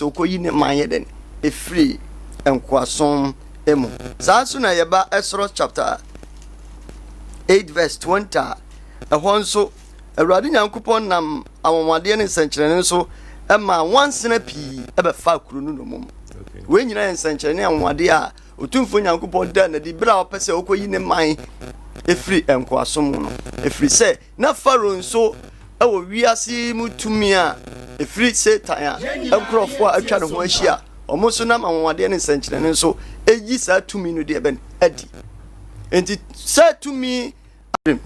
se okoyi ne manye den efri enkoasom emu zasu na yeba Exodus chapter 8 verse 20 ehon nso awurade nyankopon nam awomade ne nsankyerene nso ema wansena pi ebefa kuro no nomum we nyina nsankyerene awomade a otumfo nyankopon da na di bra opese okoyi ne man efri enkoasom no efri se na faro nso ewo wiase mutumi a efri Satan a enkrofo a atwa ne ho ahia omo so nam awomade ne nsankyerene nso eyi sa tumi no de ben adi enti sa tumi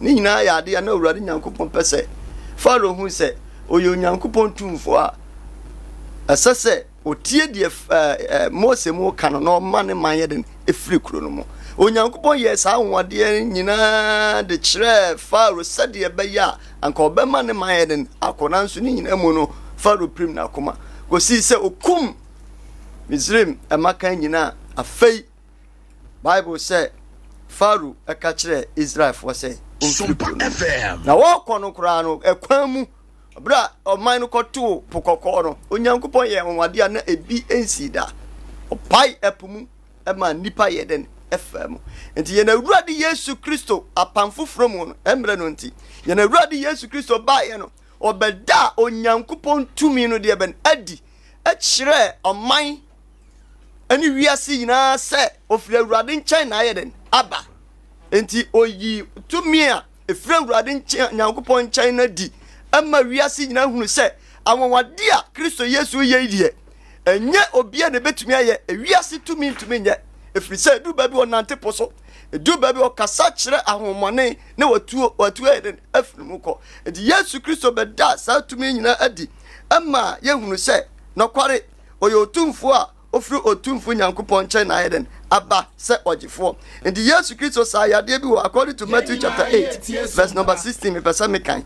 ni nyina ya ade na awurade nyankopon pese faro hu se oyo nyankopon tumfo a asase otie de Mose mu kano no man man yeden efri kuro no mu onyankopon ye sa awomade nyina de kire faro sade e beya anka obema ne man yeden akona nso ni nyina mu no faro prim na akoma go si se okum Misrim amakan nyina afei Bible say Faru eka kire Israel for say Sompa FM na wo kono kura no ekwan mu bra oman no koto pokoko no onyankopon ye nwade na ebi ensida opai epumu ema nipa yeden FM enti ye na awurade Yesu Kristo apamfoforo mu no emre no nti ye na awurade Yesu Kristo ba ye no obeda onyankopon tumi no de ben adi a kire oman ani wiase nyina se ofiri awurade nkyɛn na ayeden aba enti oyi tumi a efiri awurade nkyɛn nyankopon nkyɛn na di ama wiase nyina hunu se awonwade a Kristo Yesu ye die enye obia ne betumi aye wiase tumi ntumi nye efiri se du ba bi onante poso du ba bi okasa kire ahomone na watu eden afiri mu kɔ enti Yesu Kristo beda sa tumi nyina adi ama ye hunu se nokware oyo tumfo a ofru otumfo nyankopon nkyɛn na eden aba se ogifo and Yesu Kristo sa yade bi according to Matthew chapter 8 verse number 16 me pesa me kan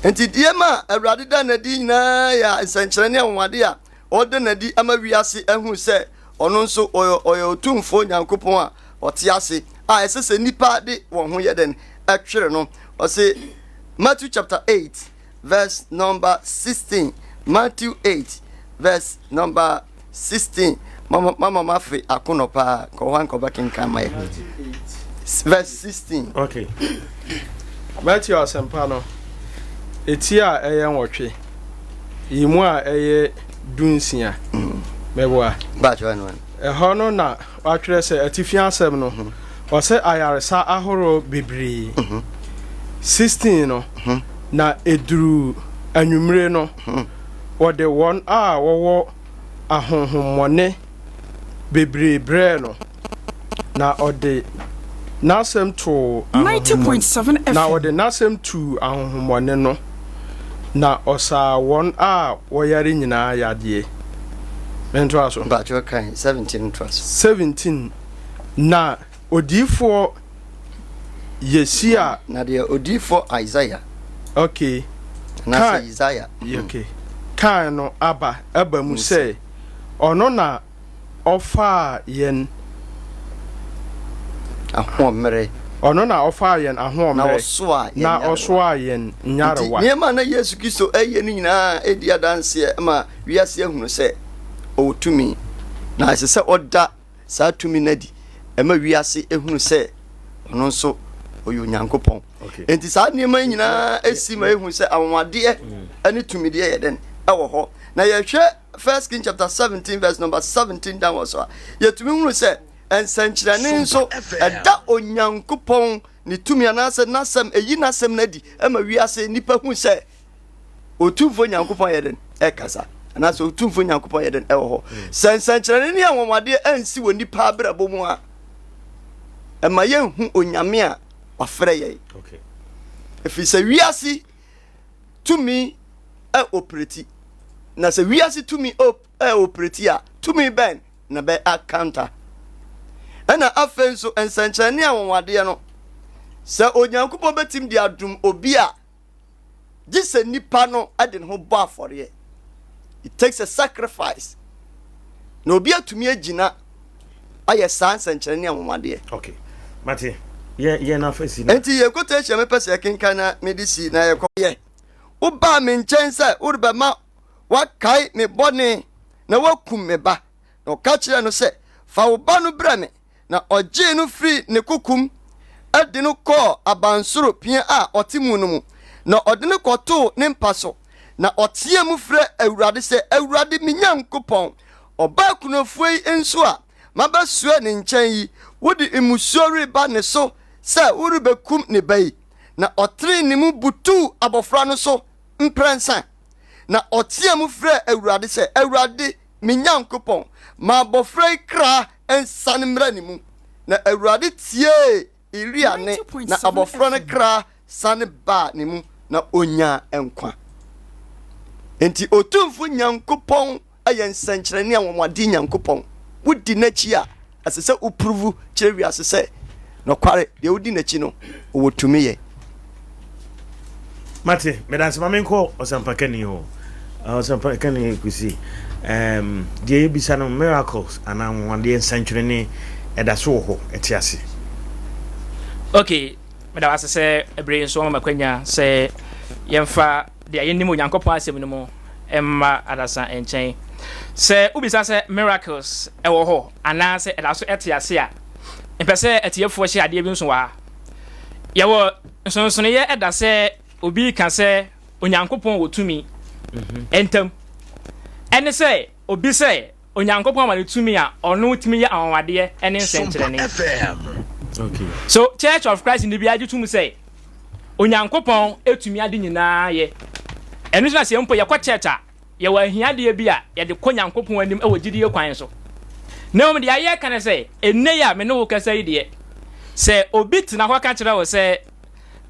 enti diema awurade da na di na ya nsankyerene awade a ode na di ama wiase ehu se ono nso oyo otumfo nyankopon a ote ase a esese nipa de won ho yeden atwere no o se Matthew chapter 8 verse number 16 Matthew 8 verse number 16 mama mafi akonopa ko wan ko bakin kama verse 16 okay Matthew asempa no etia eye nwotwe yimu a eye dunsia meboa ba jwan eho no na atwere se atifia asem no o se ayaresa ahoro bebre 16 no na eduru anwumre no o de won a wowo ahonhomone bebre no na ode nasem to 90.7 FM na ode nasem to ahonhomone no na osa won a woyare nyina yade mento aso ba jo kan 17 trust 17 na odifo Yesia na de odifo Isaiah okay na Isaiah okay kan no aba mu say ono na ofa yen ahomre ono na ofa yen ahomre na osoa yen nyarewa niema na Yesu Kristo eye ni nyina edi adanse ma wiase ehunu se otumi na se oda sa tumi nadi ema wiase ehunu se ono nso oyo nyankopon enti sa niema nyina esi ma ehunu se awade ani tumi de yeden ewo ho na yehwe 1 Kings chapter 17 verse number 17 down also yetumi hunu se ensankyerane nso eda onyankopon ni tumi anase nasem eyi nasem nadi ema wiase nipa hu se otumfo nyankopon yeden ekasa anase otumfo nyankopon yeden ewo ho ensankyerane ne anwomade ansi wo nipa abrabo mu a ema ye hu onyame a wafre ye okay efi se wiase tumi operate na se wiase tumi operate a tumi ben na be counter ana afenso ensankyerane anwomade no se onyankopon betim di adum obi a gise nipa no ade ne ho bo afore it takes a sacrifice na obi atumi agina aye ensankyerane anwomade okay mate ye na fasi na enti ye quotation me pese kenkan na medicine na ye ko ye wo ba me nchen se wo be ma wakai me bɔne na wakum me ba na ɔka kyerɛ no sɛ fa wo ba no brɛ me na ɔgyee no firi ne kukum adi no kɔɔ abansoro pia a ɔte mu no mu na ɔde no kɔtoo ne mpa so na ɔteɛ mu frɛ Awurade sɛ Awurade me Nyankopɔn ɔbaa kunofoɔ yi nso a mabɛsua ne nkyɛn yi wode mmusuo reba ne so sɛ worebɛkum ne ba yi na ɔtere ne mu butuu abɔfra no so mprɛnsa na ɔteɛ mu frɛ Awurade sɛ Awurade me Nyankopɔn ma abɔfra yi kra nsane mmra ne mu na Awurade tie Iria ne na abɔfra no kra sane ba ne mu na onya nkwa enti otumfo Nyankopɔn ayɛ nsɛnkyerɛnne a wɔmade Nyankopɔn wodi n'akyi a asɛ sɛ uprovu kyerɛ wiase sɛ nɔkware deɛ wodi n'akyi no ɔwɔ tumi yɛ mate medanse ma menkɔ ɔsampakani ho ɔsampakani kusi deɛ yɛbisa no miracles anaa wɔdeɛ nsɛnkyerɛnne ɛda so wɔ hɔ ɛte ase okay meda wase sɛ ɛberɛ nso ɔma makwanya sɛ yɛmfa deɛ yɛnim Onyankopɔn asɛm no mu ɛmma adasa nkyɛn sɛ wobisa sɛ miracles ɛwɔ hɔ anaasɛ ɛda so ɛte ase a mpɛ sɛ ɛtiefoɔ hyɛ adeɛ bi nso wɔ ha yɛwɔ nsonsonoyɛ ɛda sɛ obi ka sɛ Onyankopɔn wɔ tumi ɛntam ɛne sɛ obi sɛ Onyankopɔn ma ne tumi a ɔno tumi yɛ anwadeɛ ɛne nsɛnkyerɛnne okay so Church of Christ in the biaji tum say Onyankopɔn etumi ade nyinaa ye ɛno so na sɛ mpo yɛkɔ church a yɛwɔ ahiadeɛ bi a yɛde kɔ Nyankopɔn anim ɛwɔ gyidie kwan so na de ayɛ kan sɛ enne ya me ne wo kasa yi deɛ sɛ obi tena hɔ ka kyerɛ wo sɛ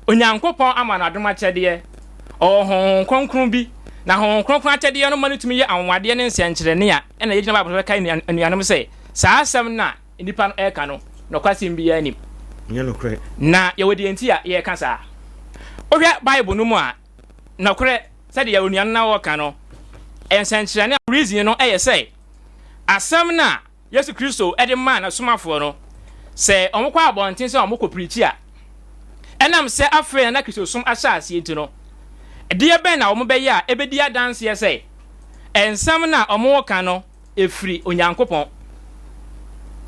Onyankopɔn ama na adom akyɛdeɛ ɔhon kronkron bi na hon kronkron akyɛdeɛ no ma no tumi yɛ anwadeɛ ne nsɛnkyerɛnne a ɛna yɛgyina ba bɛka anuanom sɛ saa asɛm na nipa no ɛka no no kwasim bi anim na yɛwɔ de enti a yɛka saa ohwɛ Bible no mu a na korɛ sɛ de yɛwɔ nuan na wɔka no nsɛnkyerɛnne reason no ɛyɛ sɛ asɛm na Yesu Kristo ɛde ma na somafoɔ no sɛ ɔmo kɔ abɔnten sɛ ɔmo kɔ preach a ɛnam sɛ afei na Kristo som ahyɛ aseɛ nti no ɛdeɛ bɛn na ɔmo bɛyɛ a ɛbɛdi adanseɛ sɛ nsɛm na ɔmo wɔka no ɛfiri Onyankopɔn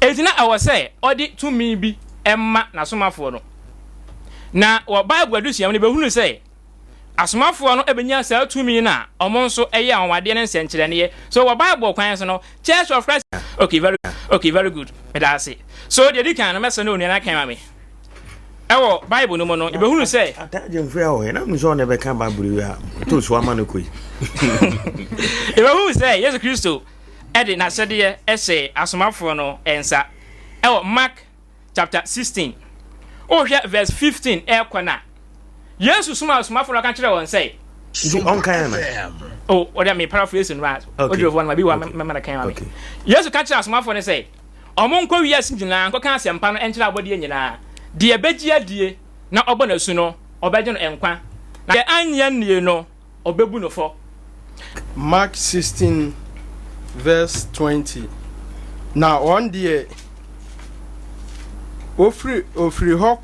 etina ɛwɔ sɛ ɔde tumi bi ɛma n'asomafoɔ no na wɔ Bible adusiam no bɛhunu sɛ asomafoɔ no ɛbɛnya saa tumi na ɔmo nso ɛyɛ anwadeɛ ne nsɛnkyerɛnneɛ so wɔ Bible kwan so no Church of Christ okay very good medase so deɛ di kan no mɛsɛ no onua kan ma me ɛwɔ Bible no mu no bɛhunu sɛ atagye mfua wɔ na mso na bɛka Bible wi a to so ama no koi bɛhunu sɛ Yesu Kristo ɛde n'ahyɛdeɛ ɛhyɛ asomafoɔ no ɛnsa ɛwɔ Mark chapter 16 ohwɛ verse 15 ɛkɔ na Yesu soma asomafoɔ no ka kyerɛ wɔn sɛ ɔnkan na oh ɔde me paraphrase no right ɔde wɔn ma bi wa mama kan ma me Yesu ka kyerɛ asomafoɔ no sɛ ɔmo nkɔ wiase nyinaa nkɔ ka asɛmpa no ɛnkyerɛ abɔdeɛ nyinaa deɛ bɛgye adie na ɔbɔ n'asu no ɔbɛgye no ɛnkwa na deɛ anyɛ nie no ɔbɛbu no fɔ Mark 16 verse 20 na on die ofri hɔ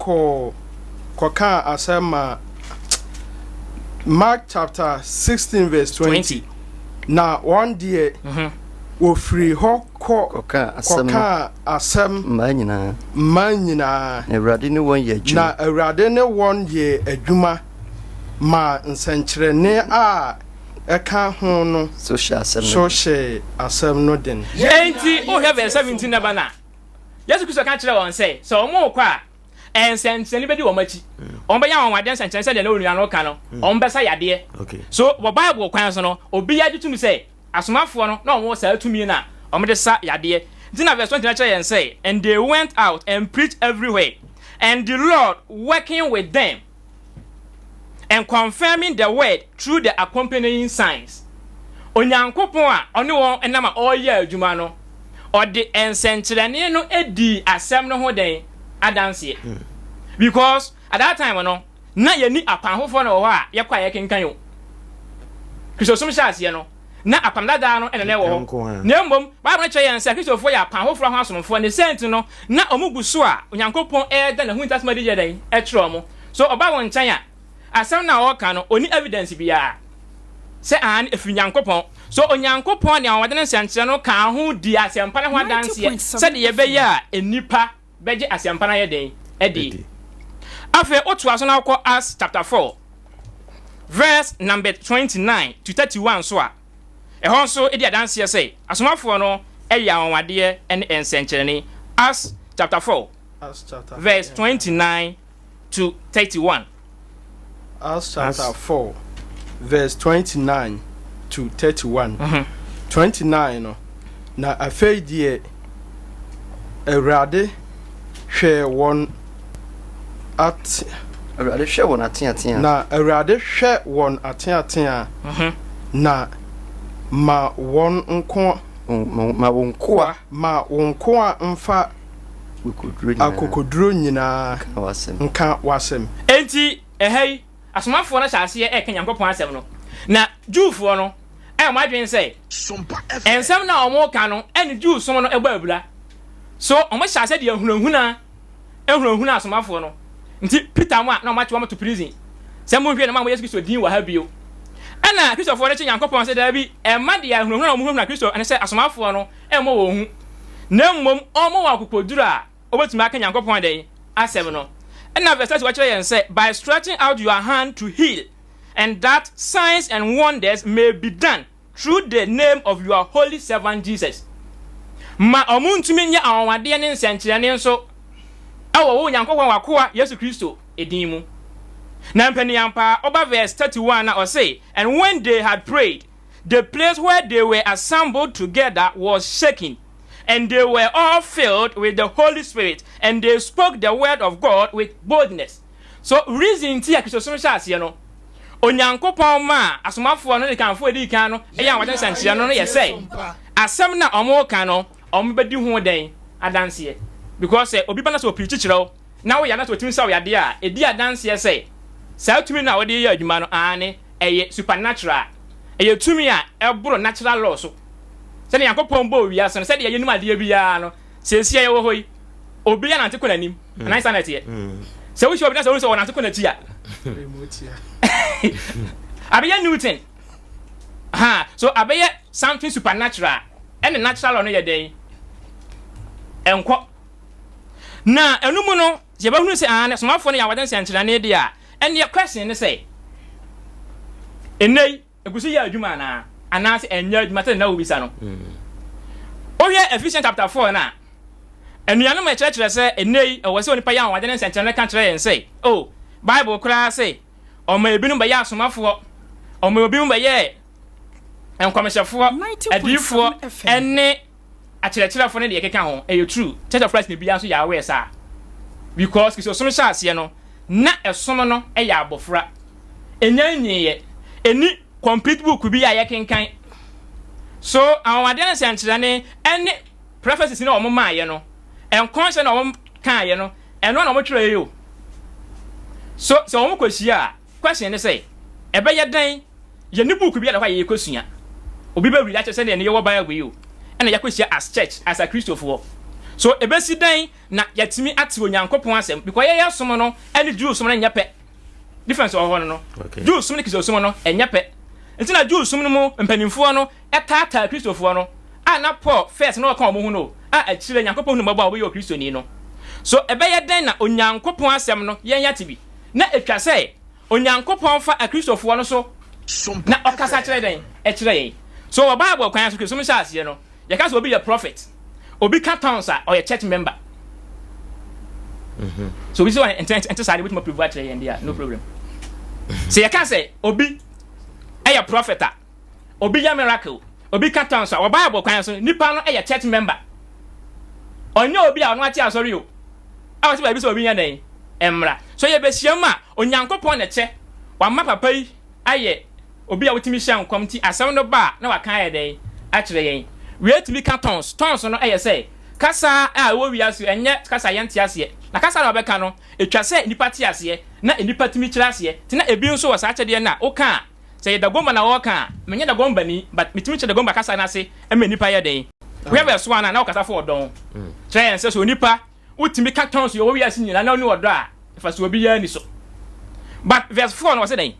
kɔka asɛma Mark chapter 16 verse 20 na on die ofri hɔ kɔka asɛm ma nyinaa na Awurade ne wɔn yɛ adwuma ma nsɛnkyerɛnne a eka ho no so hyɛ asɛm no den enti o have verse 17 na bana Yesu Kristo ka kyerɛ wɔn sɛ sɛ ɔmo kɔ a ensɛnkyerɛnne bɛdi wɔn akyi ɔmo bɛyɛ wɔn ade nsɛnkyerɛnne sɛ deɛ na onua no ka no ɔmo bɛsa yadeɛ so wɔ Bible kwan so no obi yɛ de tumi sɛ asomafoɔ no na ɔmo saa tumi na ɔmo de sa yadeɛ nti na verse 20 na kyerɛ yɛn sɛ and they went out and preached everywhere and the Lord working with them and confirming the word through the accompanying signs. Onyankopon a ɔne wɔn ɛnam a ɔyɛ adwuma no ɔde nsɛnkyerɛnne no edi asɛm no ho den adanseɛ because at that time no na yɛni apanhofoɔ no wɔ hɔ a yɛkɔ a yɛkenkan yo Kristosom hyɛ aseɛ no na apam dada no ɛna na ɛwɔ hɔ na mmom Bible no kyerɛ yɛn sɛ Kristofoɔ yɛ apanhofoɔ ho asomfoɔ ne sɛnti no na ɔmo gu so a Onyankopɔn ɛɛda na hu ntasɛm de yɛ den ɛkyerɛ ɔmo so ɔba wɔn nkyɛn a asɛm na ɔka no oni evidence biara sɛ an efiri Nyankopɔn so onyankopon ne awade ne nsankyerɛ no ka ho di asɛmpa ne ho adanseɛ sɛ de yɛbɛyɛ a enipa bɛgye asɛmpa na yɛ den ɛdi afei otoa so na akɔ Acts chapter 4 verse number 29 to 31 so a ɛhɔ nso edi adanseɛ sɛ asomafoɔ no ɛyɛ awadeɛ ne nsɛnkyerɛne Acts chapter 4 verse 29 to 31 Acts chapter 4 verse 29 to 31 29 no na afei die Awurade hwɛ wɔn at Awurade hwɛ wɔn ateatea na Awurade hwɛ wɔn ateatea na ma wɔn nko ma wɔn nko mfa akokoduro nyinaa nka wasɛm enti ehei asomafoɔ no hyɛaseɛ ɛka Nyankopɔn asɛm no na Jewfoɔ no mo adwen sɛ ensɛm na ɔmo ka no ɛne Jew som no ɛbɔ abura so ɔmo hyɛase de ahunahuna asomafoɔ no nti Peter mo a na ɔmo atwe ɔmo to prison sɛ mo hwɛ na mo Yesu Kristo din wɔ ha bio ɛna Kristofoɔ no kye Nyankopɔn sɛ da bi ɛma de ahunahuna ɔmo hunu Kristo ɛne sɛ asomafoɔ no ɛmo wɔ hu na mmom ɔmo wɔ akokoduru a obetumi aka Nyankopɔn de asɛm no ɛna verse 30 wɔkyerɛ yɛn sɛ by stretching out your hand to heal and that signs and wonders may be done through the name of your holy servant Jesus ma ɔmo ntumi nyɛ awadeɛ ne nsɛnkyerɛne nso ɛwɔ wo Nyankopɔn wakoa Yesu Kristo edin mu na mpanyampa oba verse 31 na ɔsɛ and when they had prayed the place where they were assembled together was shaken and they were all filled with the Holy Spirit and they spoke the word of God with boldness so reason ti akisosom hyɛaseɛ no onyankopɔn ma asomafoɔ no de kanfo edi kan no ɛyɛ awade nsankyerɛ no yɛ sɛ asɛm na ɔmo ka no ɔmo bɛdi ho den adanseɛ because obi ba na so preach kyerɛw na wo ya na so tumi saw yade a edi adanseɛ sɛ saa tumi na wɔde yɛ adwuma no ane ɛyɛ supernatural ɛyɛ tumi a ɛboro natural law so sɛ Nyankopɔn bɔ wiase no sɛ de yɛ nim adeɛ biara no sɛnsia yɛ wɔ hɔ yi obi ya nante kɔ nanim anan sa na ɛteɛ sɛ wo hwɛ obi na sɛ wo sɛ wɔnante kɔ n'akyi a abɛyɛ Newton so abɛyɛ something supernatural ɛne natural law no yɛ den ɛnkɔ na ɛno mu no yɛbɛhunu sɛ ane somafoɔ no yɛ awade nsɛnkyerɛne de a ɛne question ne sɛ ɛnɛi egusi yɛ adwuma anaa anaasɛ ɛnyɛ adwuma sɛ na wobisa no wohwɛ Ephesians chapter 4 na anuanom ɛkyerɛkyerɛ sɛ ɛnɛi ɛwɔ sɛ onipa yɛ awade nsɛnkyerɛne ka kyerɛ yɛn sɛ Bible koraa sɛ ɔma ebinom bɛyɛ asomafoɔ ɔma ebinom bɛyɛ nkɔmhyɛfoɔ adiifoɔ ɛne akyerɛkyerɛfoɔ ne deɛ ɛkeka ho ɛyɛ true Church of Christ ne bia nso yɛ aware saa because Kristosom hyɛ aseɛ no na ɛsom no ɛyɛ abɔfra ɛnya nyieyɛ ɛni complete book bi a yɛkenkan so awade nsɛnkyerɛne ɛne prophecies ne ɔmo maayɛ no ɛnkɔnhyɛ na ɔmo kaayɛ no ɛno na ɔmo twerɛ yɛ o so sɛ ɔmo kɔhyia a question ne sɛ ɛbɛyɛ dan yɛ ne book bi a da hɔ a yɛkɔsua obi bɛ wili akyɛ sɛ ne yɛwɔ Bible yi o ɛna yɛkɔhyia as church as a Kristofoɔ so ɛbɛsi dan na yɛtumi ate Onyankopɔn asɛm because yɛyɛ som no ɛne Jew som no nyɛ pɛ difference wɔ hɔ no Jew som ne Kristo som no ɛnyɛ pɛ nti na Jew som no mu mpanimfoɔ no ɛtaataa Kristofoɔ no a na Paul first na ɔka ɔmo ho no a akyire Nyankopɔn no mabɔ a wɔyɛ Kristoni no so ɛbɛyɛ dan na Onyankopɔn asɛm no yɛnyɛ te bi na etwa sɛ Onyankopɔn fa Kristofoɔ no so na ɔkasa kyerɛ den ɛkyerɛ yɛn so wɔ Bible kwan so Kristosom hyɛ aseɛ no yɛka sɛ obi yɛ prophet obi ka towns a ɔyɛ church member so we say one ente side with my prove actually and there no problem say you can say obi ɛyɛ prophet a obi yɛ miracle obi ka towns a wɔ Bible kwan so nipa no ɛyɛ church member ɔnyɛ obi a ɔno ate asɔre o a wɔte baabi sɛ obi nya den ɛmra so yɛ bɛhyia mu a Onyankopɔn na kyɛ wama papa yi ayɛ obi a wotimi hyɛ nkɔm ti asɛm no ba na waka ayɛ den akyerɛ yɛn weatumi ka tons no ɛyɛ sɛ kasa a wo wiase ɛnyɛ kasa yɛnte aseɛ na kasa na ɔbɛka no etwa sɛ nipa te aseɛ na nipa timi kyerɛ aseɛ te na ebi nso wɔ saa kyɛdeɛ na woka sɛ yɛ dagomba na wɔka menye dagomba ni but mitimi kyerɛ dagomba kasa na ase ɛmɛ nipa yɛ den we have so na wokasa fo ɔdɔn kyerɛ yɛn sɛ so nipa wotimi ka tons yɛ wo wiase nyina na oni ɔdɔ a ɛfa so obi yɛ ni so but verse 4 no wɔ sɛ den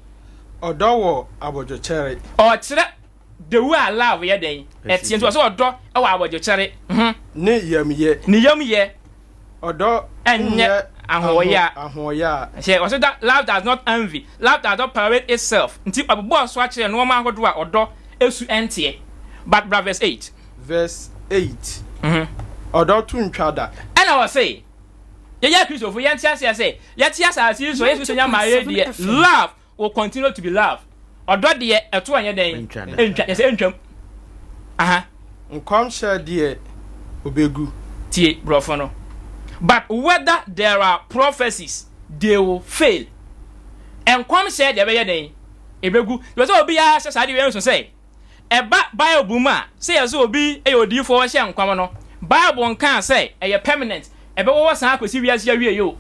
ɔdɔ wɔ abɔdwokyɛre ɔkyerɛ the way love ye den etie nso so odo e wa abojo chere ne yamye odo enye ahoya she also that love does not envy, love does not parade itself nti abobo so a chere no ma hodo a odo esu entie. But verse 8 odo tu ntwada and I was say yeah Christopher yantia say yatia say so yesu so nya marry there love will continue to be love odo de eto anya den entwa yes entwam nkom share de obegu tie brofo no. But whether there are prophecies, they will fail. And come said the way day, ebegu. Was obi ya say sadi we so say. Eba Bible ma say as obi e odi for hye nkwam no. Bible kan say e permanent. Ebe wo san akosi wi ase awie yo.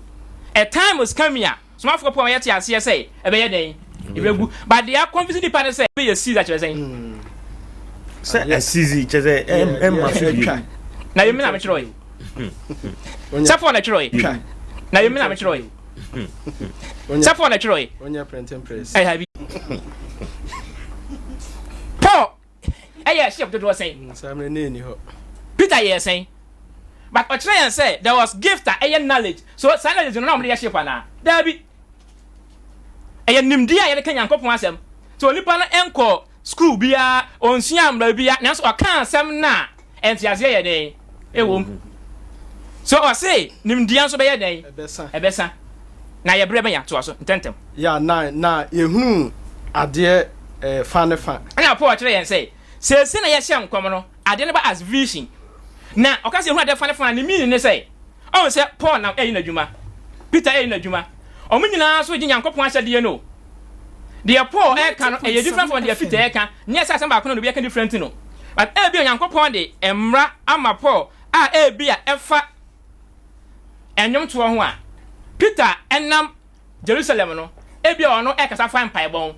A time was coming here. So afọ po yete ase say ebe ye den. Ebegu. But they are confusing the party say be you see that you saying. Say CZ cheze em na you mean am chiro yi. Safo na chiro yi. Na you mean am chiro yi. Safo na chiro yi. Onya printing press. I have Paul yes, she do saying. Samre ne ni ho. Peter yes saying. But I try and say there was gift and knowledge. So knowledge no na ship na. There be. Nimdia ye kan Yankopon asem. So nipa na enko school bia onsua mra bia na so aka asem na entiase ye den. Ewom. So I say nimdia so be ye den. Ebesa. Na ye bre ben ya to so ntentem. Ya na ehunu ade fan. Ana Paul try and say na ye hye nkom no ade ne ba as vision. Na okase ehunu ade fan ni mean ne say. O say Paul na eyi na dwuma. Peter eyi na dwuma. Omo nyina so gi Yankopon ahyade no. The Paul can a different from the Peter can. Yes, I am no be different no. But e be Yankopon de emra ama Paul e be a efa enyom to ho a. Peter enam Jerusalem no e be ono e kasa fan pai bon.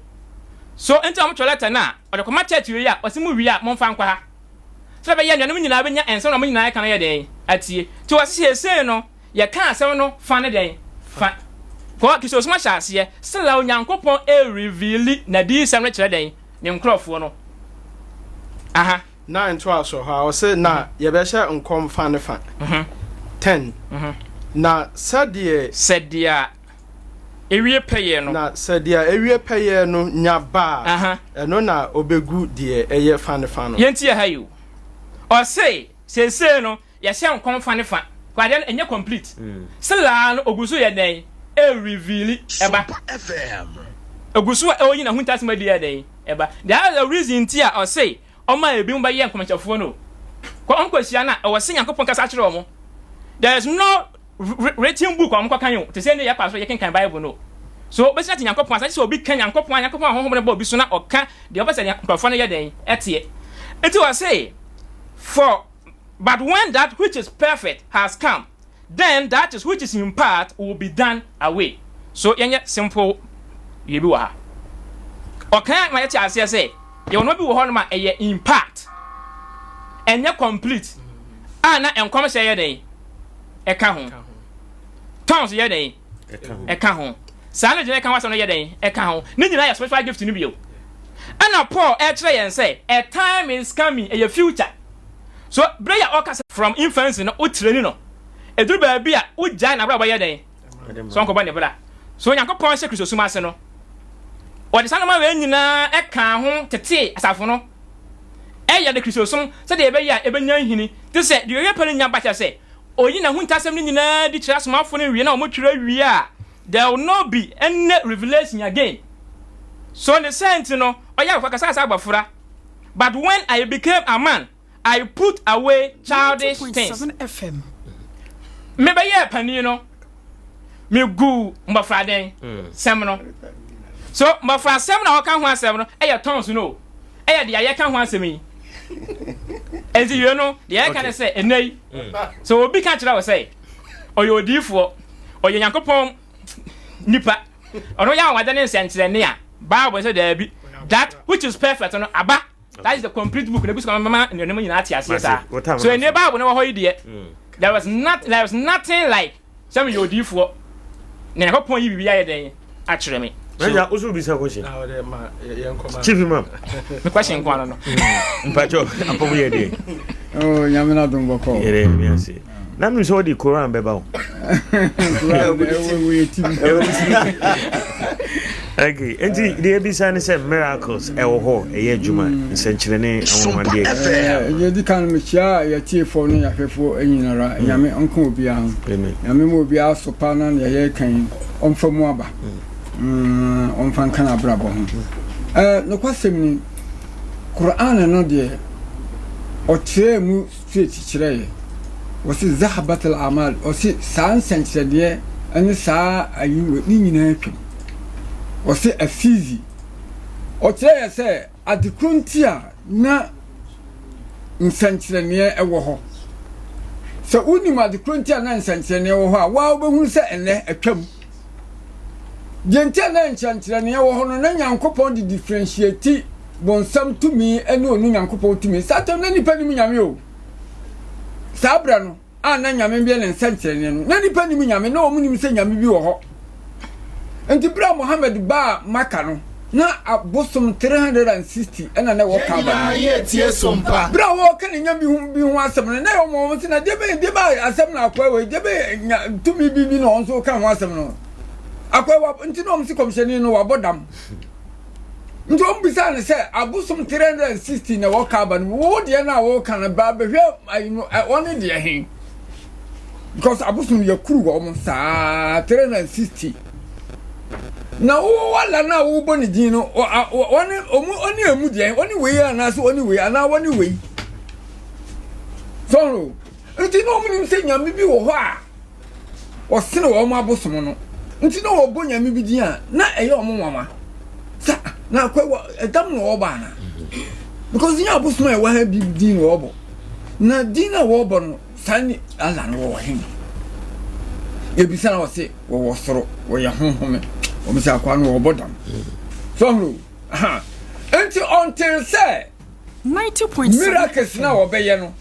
So enti am letter na o de koma church wi a o se mu wi a mo fa nkwa ha. So be ye nyanum nyina be nya enso na mo nyina kan ye den atie. Ti o se no ye kan asem no fa ne den fa. Ko kiso sma hyase still la Onyankopon reveal na di sem ne kire den ne nkrofo no na into aso ha o se na ye be hye nkom fa ne fa 10 na sadia ewie peye no na sadia ewie peye no nya ba eno na obegu de eye fa ne fa no yenti ha you o se no ye hye nkom fa ne fa kwa den enye complete still la no oguso ye den reveal eba FM ogusu oyin na hunta sma dia den eba there is a reason tia or say o ma ebi mba ye nkomachafo no ko onkwahia na o se Yankopon kasa kire o mo there is no written book o mo kan yo to say ne ya paso ye kan Bible no so be say Yankopon asa say obi kan Yankopon ahohom ne ba obi so na o ka de o say Yankopon ye den etie eti o say but when that which is perfect has come, then that is which is in part will be done away. So yenye simple yebi wa ha. Okay, my teacher say you no be wo ho ma eye in part. Enye complete. Na enkom say ye den. Eka ho. Tons ye den. Eka ho. Sane je eka waso no ye den. Eka ho. Ni nyina ya special gift ni bio. And Paul try and say a time is coming, a future. So prayer occurs from infancy no utreni no. Edu ba bia ujai na bra ba ye den. So nko ba ne bra. So Yankopon se Kristo suma se no. O de sanoma we nyina e kan ho tete asafo no. E ya de Kristo sum se de be ya e benya hini. Te se de ye pele nya ba cha se oyi na hu ntasem ni nyina di kira somafo no wie na o mo twira wie a there will not be any revelation again. So in the sense no oya kwa kasa agbafura. But when I became a man, I put away childish things. 90.7 FM. Me ba ye pani no. Me gu mbafra den sem no. So mbafra sem na o kan ho asem no e ye tons no. E ye de ye kan ho asem yi. Ezi you know, the I can say enei. So obi kan kira we say oyo odifo oyo Yankopon nipa. Ono ya wada ne nsenkyere a Bible say there be that which is perfect no aba. That is the complete book. The book mama no nyina ati ase sa. So in the Bible no ho yi there was nothing like some odifo. Ne Yankopon yi bibia ye den a kire me. Meja usu bisa question. na ode ma yen koma Chief Imam. Me question kwa no. Mpacho apomu ye de. Oh, nyamena dum boko. Yere mi ase. Na mi so di Quran beba o. We team. Okay, enti the ebisa ne say miracles e wo ho e ye adwuma nsenkyere ne awomade. Ye di kan me chia ye tie fo no ya fefo enyinara nyame onko obi an. Nyame mo obi asopa na ye kan omfa mu aba. Omfa kan abrabo ho. No kwasem ni Quran no de o tie mu straight kire ye. Wasi zahabat al amal o si san senkyere de ani sa ayi ni nyina atwa. Wasi afizi o kire ye se adikuntia na nsankyerene ewo ho so uni ma adikuntia na nsankyerene ewo ho a wa obehu se ene atwam gentia na nsankyerene ewo ho no na nyankopon di differentiate bonsam tumi ene onu nyankopon tumi satam na nipa nim nyame o sabra no a na nyame bia na nsankyerene no na nipa nim nyame na omunim se nyame bi wo ho enti bra Muhammad ba maka no na abosom 360 ena na wo ka ba ye tie sompa bra wo kan nya bi hu asem na yo mo se na de ba asem na akwa we de be tumi bi no onso kan ho asem no akwa wa enti no msi komsheni no wa bodam enti o mbisa ne se abosom 360 na wo ka ba no wo de na wo kan ba be hwe one de hin because abosom yakuru wo mo sa 360 na wo wala na wo boni din no oni emu dia oni we na so oni we ana oni we so nti no mu se nyame bi wo ho a o sene wo ma abosom no nti no wo bo nyame bi din a na eye o mo mama sa na kwa edam no wo ba na because nya abosom e wa ha bi din wo bo na din na wo bo no sani ala no wo hin e bi sana wo se wo soro wo ya honhome o mi sa kwa no obodam so no until say 90.7 miracles na obeye no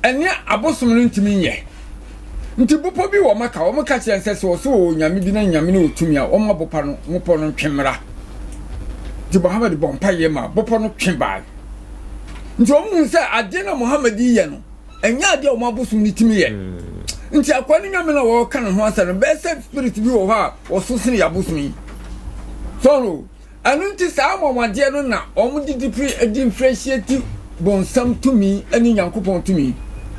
ene abosom no ntimi nye nti bopo bi wo maka wo maka kyense se wo so nyame bi na nyame na otumi a wo mabopa no mopo no twemra di Muhammad bompa ye ma bopo no twemba nti o mu se ade na Muhammad ye no enya ade o mabosom ni timi ye nti akwani nyame na wo kan ho asa no be se spirit bi wo ha wo so sene ya bosumi so no anu nti sa amomade no na o mu di differentiate bonsam to me ani nyankopon to me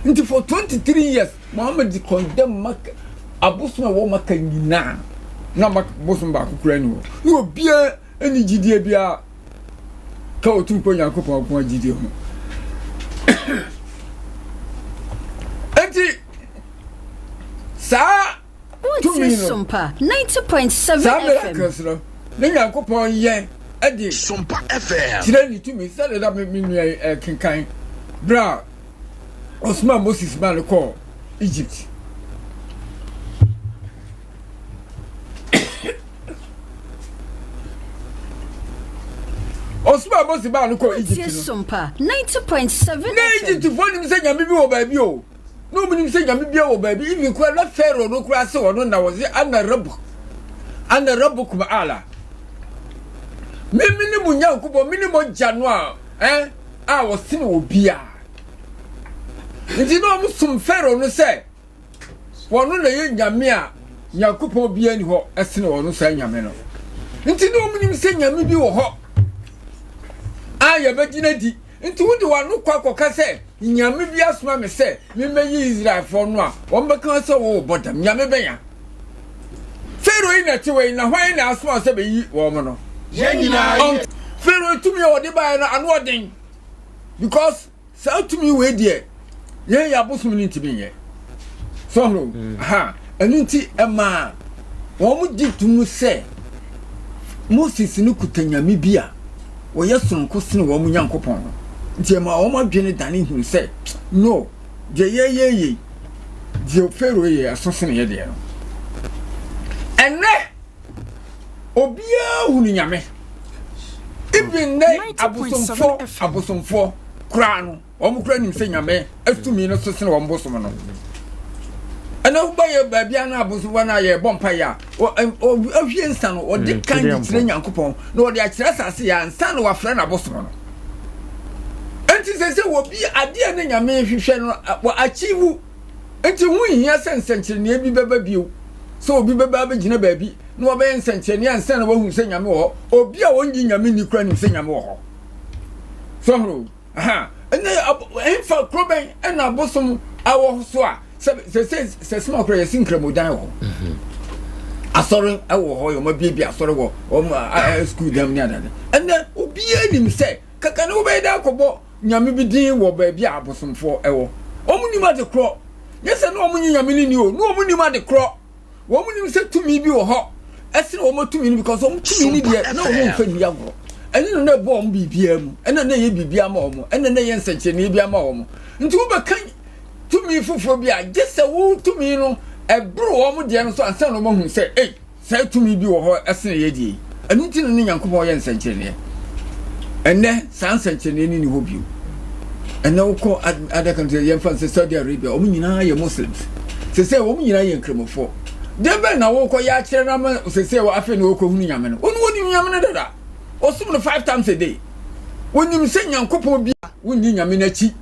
nti for 23 years Muhammad condemn mak abosuma wo makanyina na mak bosum ba kokura ni wo no bia ani Gyedie bia ka o tumpo nyankopon ko Gyedie ho enti sa Sompa 90.7 FM. Ne Yankopon ye edi Sompa FM. Tire ni tumi sa da me kinkan. Bra Osman Moses man ko Egypt. Osman Moses man ko Egypt. Sompa 90.7 FM. Na Egypt for nim se nyame bi wo ba bi o. No munim se nyame bia wo baabi even kwa na Pharaoh no kura se wono na wo se ana rabbukum ala mimi ni munyankubo mini mo jano a wo se no obia nti no mo sum Pharaoh no se wono na ye nyame a nyakupo bia ni ho ese no wono sa nyame no nti no munim se nyame bi wo ho a ya bagina di nti wudi wanu kwakoka se nyame bi asoma me se me meyi Israel for no a wo mbeka se wo bodam nyame benya Pharaoh ina tiwe na hwan na asoma se be yi wo mo no Yanyina Pharaoh tumi o de ba na anu odin because sa tumi we die ye ya bosum ni ntimi ye so no enu nti ema wo mu di tumu se Moses ni kutanyame bi a wo yesonko sene wo mu nyankopon no nti ma o ma dwene dane hu se no je ye je Pharaoh ye asosene ye de no enne obia hu ni nyame even nay abosomfo kura no o mu kura nim se nyame asumi no sosene wo mbosom no ana ubaye babia na abosu wana ye bompa ya o hwie nsa no o de kan di kire nyankopon na o de akire asase ya nsa no wa fra na abosu no enti se wo bi ade na nyame hwehwe no wo achieve enti hu hia sensenkire na bi beba bio so obi beba begina baabi na wo be nsenkire na nsa na wo hu se nyame wo obi a wonyi nyame ni kura ni se nyame wo ho so hro aha ene enfa kroben ena abosu awo so a se small cry sinkramodan ho asori awo ho yo mabibi asori wo school dem ni adade ene obi anim se kaka no be da kobo nyame bi din wo ba bi abosomfo ewo omunim ade kro yese no omunyi nyame ni o no omunim ade kro wo omunim se tumi bi wo ho ese no omotumi ni because omutumi ni de na omo mfa ni agro ene no na bo om bibia mu ene na ye bibia ma omo ene na ye nsache ni bibia ma omo nti wo be kan tumi fufuro bi a gese wo tumi no ebro wo mo de no so ansa no mahu se say tumi bi wo ho esene ye die anu ti no nyankopon ye nsankire enne san sankire ni ho bi enne wo ko adakan te ye fan se Saudi Arabia o nyina ye muslims se wo nyina ye nkremofo de be na wo ko ya kire na ma se wo afi no ko hunu nyame no onu woni nyame no dada o sum no 5 times a day woni se nyankopon bi woni nyame na chi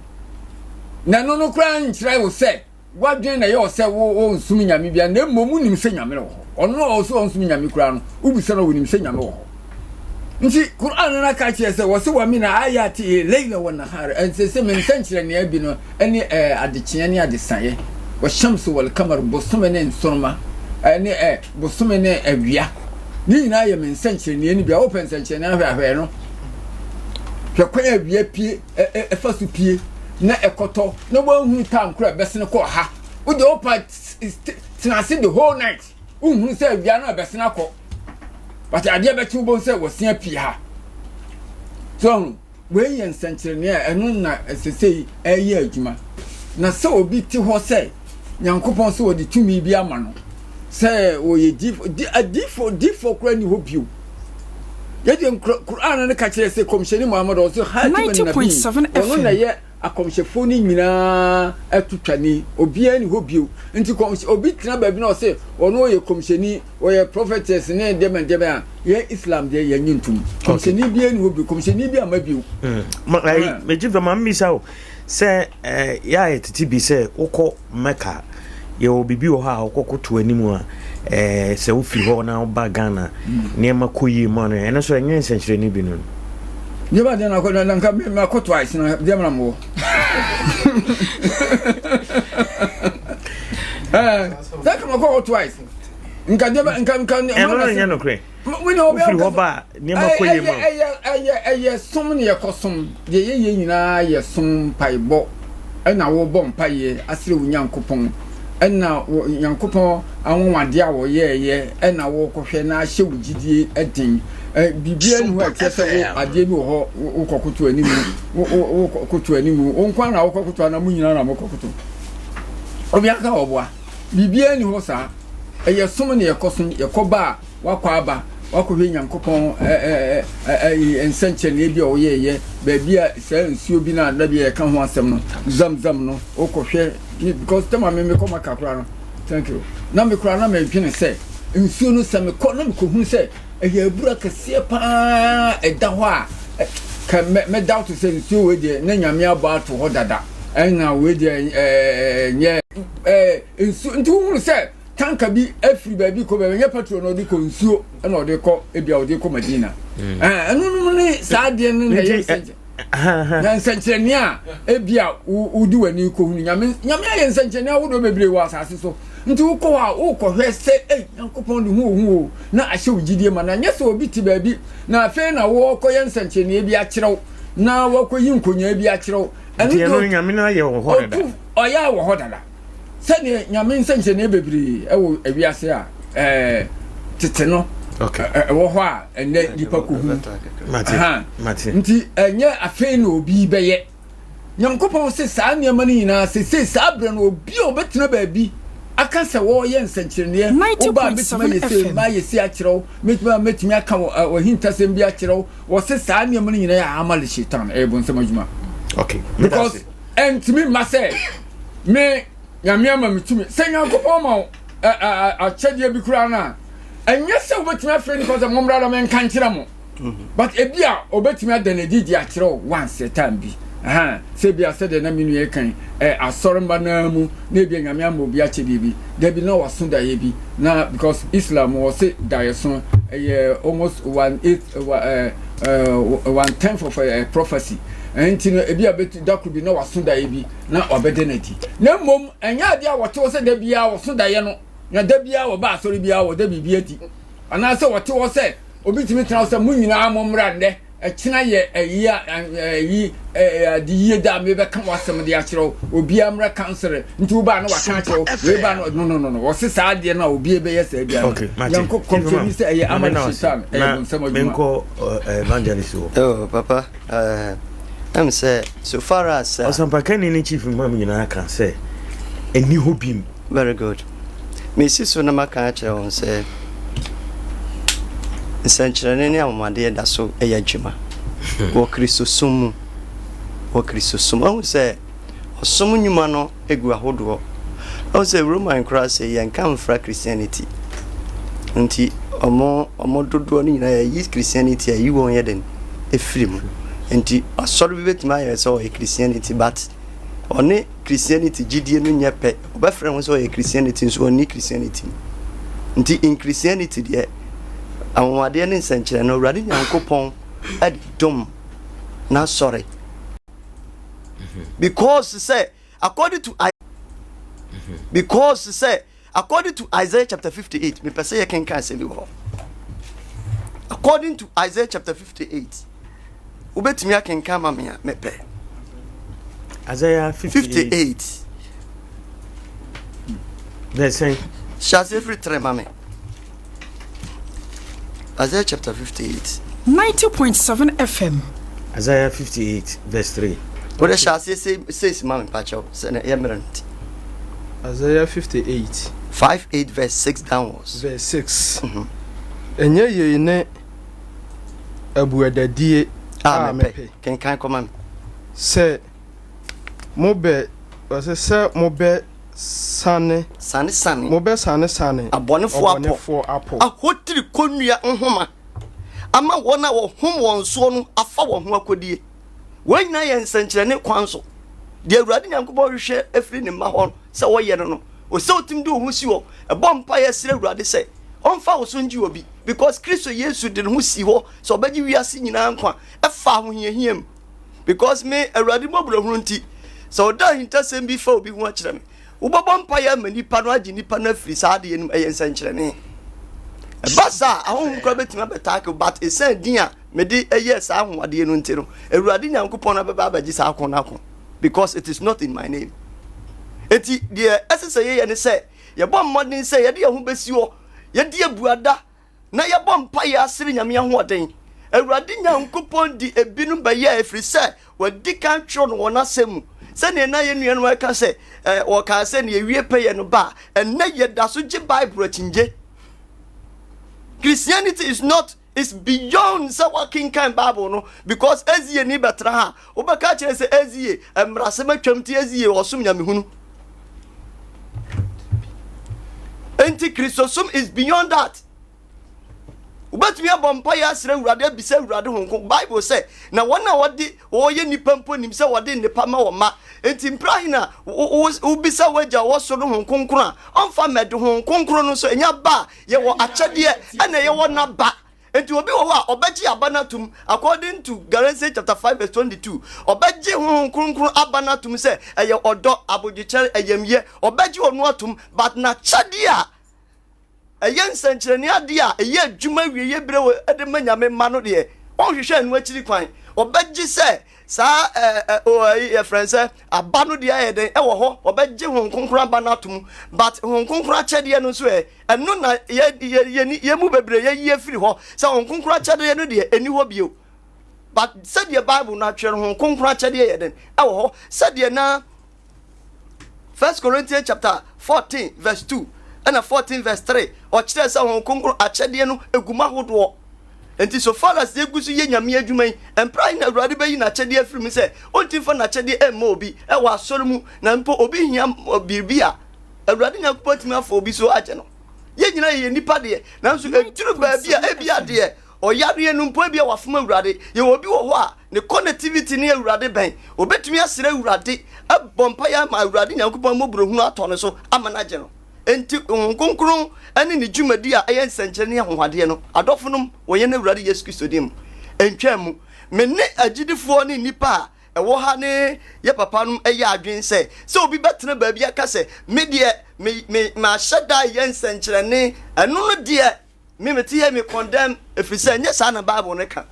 na no kra nkyrai wo se wadwen na ye o se wo nsum nyame bia na momu nim se nyame wo ono o so nsum nyame kra no ubisa na wonim se nyame wo nti Qur'an na ka kire se wo se wa mina ayati layla wa nahar en se men sankyire ne abi no ene adekye ne adesaye wa shamsu wal qamar bosome ne nsorma ene bosome ne awia ni nyina ye men sankyire ne bia open sankyire ne ahwe no hwe kwa awia pie efasu pie na ekoto na hu tam kura besene ko ha wo de opa tinase the whole night hu se bia na besene ko but ade be ti wo se wo sia pi ha so we yen senchire ne enu na sesei eye adwuma na se obi ti ho se nyankopon se wo de tumi bi ama no se wo ye difo kura ni ho bio Gyedie Qur'an na ka kire se komsheni Muhammad o se ha ti na 90.7 FM na ye akomshefo ni nyina atutwane obi ani ho bio nti obi tena ba bi na o se ono ye komsheni o ye prophetess ne dem a ye Islam de ye nyintum komsheni bi ani ho bio komsheni bi ama bio me jive ma mmisa o se ya etiti bi se ukọ Mecca ye obibi o ha okokoto animu a se wo fi ho na ba Ghana ne makoyi mo no ene so enye nsenkyere ni bi no Yeba de na ko na nka me ma ko twice na de mra mo that come go twice nka de nka eno no kre we no be ho ba ne makoyi mo eye som ne ye kosom ye nyina ye som paibo na wo bom paye asire unyankopon na nyankopon anwade a wo ye na wo kohwe na ahye wo Gyedie edin bibia ni ho akese wo ade bi ho wo kokoto animu wo kokoto animu onkwa na wo kokoto na munyina na mo kokoto obi aka oboa bibia ni ho sa eye som ne yekosom yekoba wakwa aba wakohwe nyankopon ensenche ne bi o ye baabia sa nsuo bi na da bi e ka ho asem no zamzam no wo kohwe because tema me koma kakra no thank you na me kura na me dwene se nsuo no se me ko na me ko hu se eye abura kase pa eda ho a ka me doubt se nsuo we de na nyame aba to ho dada na we de nye nsuo nti hu se tanka bi afri ba bi ko be nye petrol no de ko nsuo na o de ko ebia o de ko Madina anu ne saade ne na ye na nsenkyerene a ebia udi wani ko hu nyame aye nsenkyerene a wo do bebre wa asase so nti wo ko a wo ko hwe se nyankopon de hu na ahye wo Gyedie ma na nyese obi ti ba bi na afi na wo ko ye nsenkyerene bi a kyerɛw na wo ko yi nkonya bi a kyerɛw anu nyame na ye wo ho dada o ya wo ho dada se ne nyame nsenkyerene bebre e wo awiase a tete no okay wo ho a ene dipa ko hu mati nti enye afi na obi beye nyankopon se saa niam ni nyina se saa bre no obi obetina ba bi aka se wo ye nsenkyerene wo ba betima yesi ma yesi a kyerɛw metimi aka wo hintasem bi a kyerɛw wo se saa niam ni nyina ya amal shaitan bon sama juma okay because entimi ma se me nyame ama metumi sɛ nyankopɔn ma akyɛdeɛ bi kura na ɛnyɛ sɛ wobɛtumi afrɛ nipa sɛ mommra na menka nkyerɛ mo but ebi a obɛtumi ada na didi akyerɛ wo once a time bi sɛ bi asɛ de na menu yɛ kan asɔre mba na mu na ebi nyame ama obi akyɛdeɛ bi da bi na waso da yɛ bi na because Islam wɔ se da yɛ so almost 1/10 of a prophecy enti no ebi abetu dakru bi na waso da yɛ bi na obɛde na di na mmom ɛnya ade a wɔte wɔ sɛ da bia waso da yɛ no na da bia wɔ ba asɔre bia wɔ da bibia ti ana sɛ wɔte wɔ sɛ obi timi tena sɛ mu nyinaa mommra ndɛ ɛkyena yɛ de yie da me bɛka wasɛm de akyerɛ obi amra cancer nti wo ba na waka akyerɛ we ba no wɔse saa deɛ no obi bɛyɛ saa bia yanko kɔmfɛni sɛ ɛyɛ amana shitan ɛyɛ nsɛm adwuma menko evangelist oh papa I'm say so far as Sompa kani ni chief imam nyina kan say eni ho bim very good me si so na maka akyerɛ wɔn sɛ nsɛnkyerɛnne ne amamade da so ɛyɛ adwuma wɔ kristosum ɔhu sɛ ɔsom nnwuma no egu ahodoɔ ɔhu sɛ Roman koraa sɛ yɛnka mfra Christianity nti ɔmo dodoɔ no nyinaa yɛyi Christianity a yi wɔn yɛ den ɛfiri mu nti asɔre bi bɛtumi ayɛ sɛ ɔyɛ Christianity but ɔne Christianity gyidie no nyɛ pɛ ɔbɛfrɛ ho sɛ ɔyɛ Christianity nso ɔne Christianity nti in Christianity deɛ amamade ne nsɛnkyerɛnne no Awurade Nyankopɔn adom na sorry because say according to Isaiah chapter 58 me pese ye can say bi ho according to Isaiah chapter 58 ubetimi akenka ma me mepe Isaiah 58 verse shall every three mame Isaiah chapter 58 90.7 FM. Isaiah 58 verse 3. What the shall says mame pacho say na emerent. Isaiah 58 5:8 verse 6 downwards. verse 6. Enye ye ne abuadadie mepe kenkan koma se mobe se mobe sane abonefo apo ahotiri konua nhoma ama wona wo hom won so no afa wo ho akodie wanyina ye nsankyerene kwan so de Awurade Nyankopɔn hwehwɛ afiri ne ma ho sɛ wo ye no o sɛ otim de ho si ho ebompa ye sire Awurade sɛ onfa wo so ngi obi because Kristo Yesu de ho si ho so obagi wiase nyina nkwa ɛfa ho hiahiam because me Awurade mobro hu nti so da hintasem bi fa obi ho akyerɛ me ubabompa ya manipa no agi nipa na afiri saade yenum ɛyɛ nsankyerene basa ahon kra betima betake but esen din a me de ɛyɛ saa ahonwade no nti no Awurade Nyankopɔn na beba abaji saa akon akon because it is not in my name eti de ɛsese ye ne sɛ ye bɔ mmɔden sɛ ye de ye ho besi ho ye de abuada na ye bɔ mpa ya asere nyame ahoɔden Awurade Nyankopɔn di ebinum bɛyɛ afiri sɛ wadi kan tworo no wona sɛmu sɛne na ye nua no aka sɛ wɔka sɛ ne ewie pɛyɛ no ba ɛnɛ ye da so gye Bible akyinje Christianity is beyond so working kind Bible no because ezie ni betra ha obeka kire se ezie emrase matwamti ezie osum nyamehunu anti-Christosum is beyond that ubetumi abompa ya asre Awurade abisa Awurade honko Bible say na wona wode woye nipa mpo nim se wode nipa ma wo ma enti mprahina ubisa waja wo so no honkonkro a onfa mede honkonkro no so enya ba ye wo akyede ena ye wo na ba enti obi wo a obeji abanatum according to Galatians chapter 5 verse 22 obeji honkonkro abanatum se eye odo abogichere eyemye obeji onu atum but na kyede a eyen nsankyerene ade a eye adwuma wieye brewe ede manyame ma no de onhwehwe anu akiri kwan obegye se sa ye friends aba no de ayeden e wo ho obegye honkonkro aba na atom but honkonkro akyede no so eno na ye mu bebre ye afiri ho sa honkonkro akyede no de eni ho bio but said the Bible na twere honkonkro akyede yeden e wo ho said na 1 Corinthians chapter 14 verse 2 and 14 verse 3 or chire say honkonkro akyede no eguma hodo enti so far as ye gusu ye nyame adwuma yi empra na awurade bayi na kyede afiri mu se onti fa na kyede emma obi e wa asori mu na mpo obi hia birbi a awurade nyankopɔn timi afọ obi so agye no ye nyina ye nipa de na nso eduru ba bia ebia de oyare enu mpo bia wafoma awurade ye obi wo ho a ne connectivity ne awurade ben obetumi asere awurade abompa ya ma awurade nyankopɔn mobrohunu atɔ ne so amana agye no enti nkonkron ani ne dwumadi a ayen senkyere ne ahohade no adɔfo nom wɔyɛ na awurade Yesu Kristo dim entwa mu me ne agidifo ne nipa a ɛwɔ ha ne ye papa nom ɛyɛ adwen sɛ obi betena ba bia ka sɛ me de ma hyɛda ayen senkyere ne ɛno no de me meti he me condemn efisɛ nyɛ sa na Bible ne ka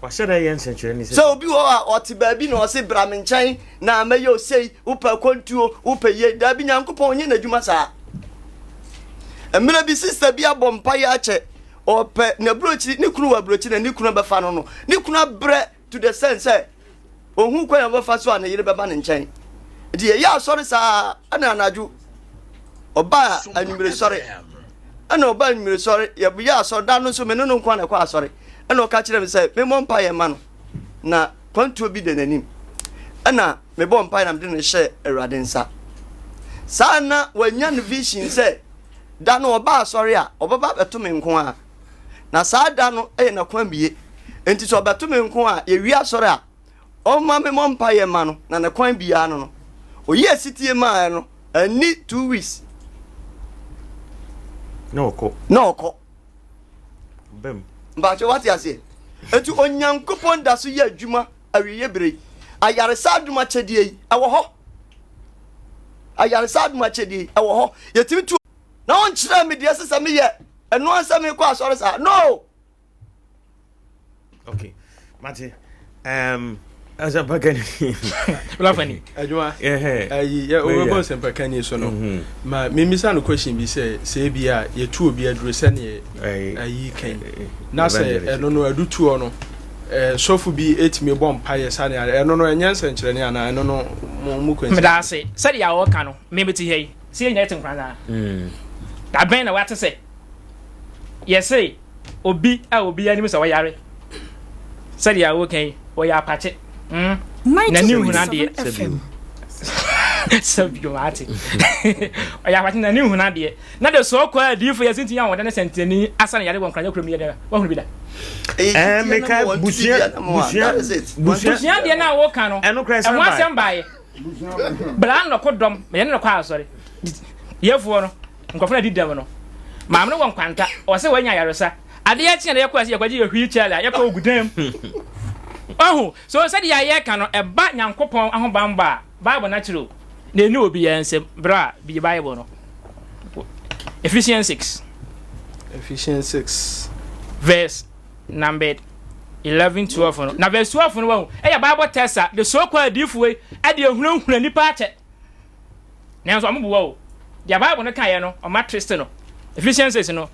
wa hyɛda ayen senkyere ne sɛ obi wɔ a ɔte ba bi na ɔse bra me nkyɛn na mɛyɛ osei upa kontuo upa ye da bi nyankopɔn onye na dwuma saa emira bi sister bi abompa ya ache ope na brochi ni kunu wa brochi na ni kunu befa no ni kunu abre to the sense ohun kwa ya befa so na yire beba ne nkyɛn di ya asɔre saa ana anaju oba anwumire sɔre ana oba anwumire sɔre ya bu ya asɔre da no so me no nkwa na kwa asɔre ana oka kyerɛ me sɛ me mompa ye ma no na kwantuo bi de nanim ana me bompa na me de ne hye awurade nsa saa na wanya no vision sɛ da no oba asɔre a obaba beto me nko a na saa da no na kwan biye enti so beto me nko a ye wi asɔre a o ma me mompa ye ma no na ne kwan biya no oyi asitie ma no ani 2 weeks no ko bem ba che what yase enti onyankopon da so ye adwuma awiye bere ayare sa adwuma kyedie yi ewo ho ayare sa adwuma kyedie ewo ho yetimi tu na on kyerɛ me deɛ sesa me yɛ ɛno ansa me kɔ asɔre saa no okay mate asa pakani blafani adwuma ya obo sem pakani so no ma me misa no question bi sɛ bi a yetu obi aduro sɛ ne ayi kan na sɛ ɛno no adutuo no sofu bi etimi bɔ mpaye sa ne ɛno no enyansa nkyerɛ ne ana ɛno no mu kwansi me da se sɛ dia wo ka no me beti hei sie nya etin kwanza da ben na wate se yesi obi anim se wayare se dia wo kan wo ya apache na ni huna de sabio mate o ya apache na ni huna de na de so kwa adifo yesinti ya wona ne senteni asa na yare won kranya krom yede wa hunu bi da meka busia de na wo ka no eno kra wa sem bae bra no kodom me ne no kwa asore yefo no nkofo na didam no maamno won kwanta o se wanya yaresa ade ya tia na yakwa se yakwaji yehwi chala yakwa ogudam so se dia ye ka no eba nyankopon ahobamba bible natural na eni obi ya nsem bra bi bible no Ephesians 6 verse number 11-12 no na verse 12 no wo ya bible tesa the so kwa adifu we ade ehunahuna nipa ache nanso amubu wo the bible no kan ye no o matrix no Ephesians 6 no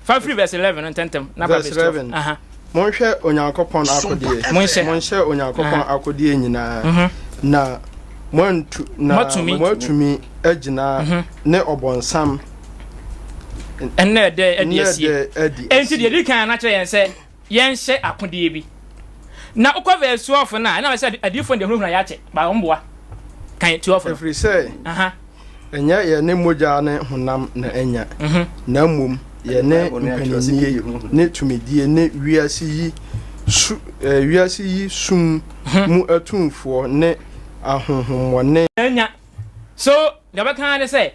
5 verse 11 no tentem na verse 11 aha monhwɛ onyankopɔn akodie monhwɛ onyankopɔn akodie nyinaa na matumi agina ne ɔbɔnsam enne de adiesie enti de di kan na kyerɛ yɛn sɛ yɛn hyɛ akodie bi na ukɔ verse 12 na na sɛ adiefo de hunahuna ya kye ba omboa kan 12 every say aha enya ye ne mogya ne honam na enya na mum ye ne mpanyinie ne tumidie ne wiase yi sum mu atumfo ne ahohomone enya so de ba kan de say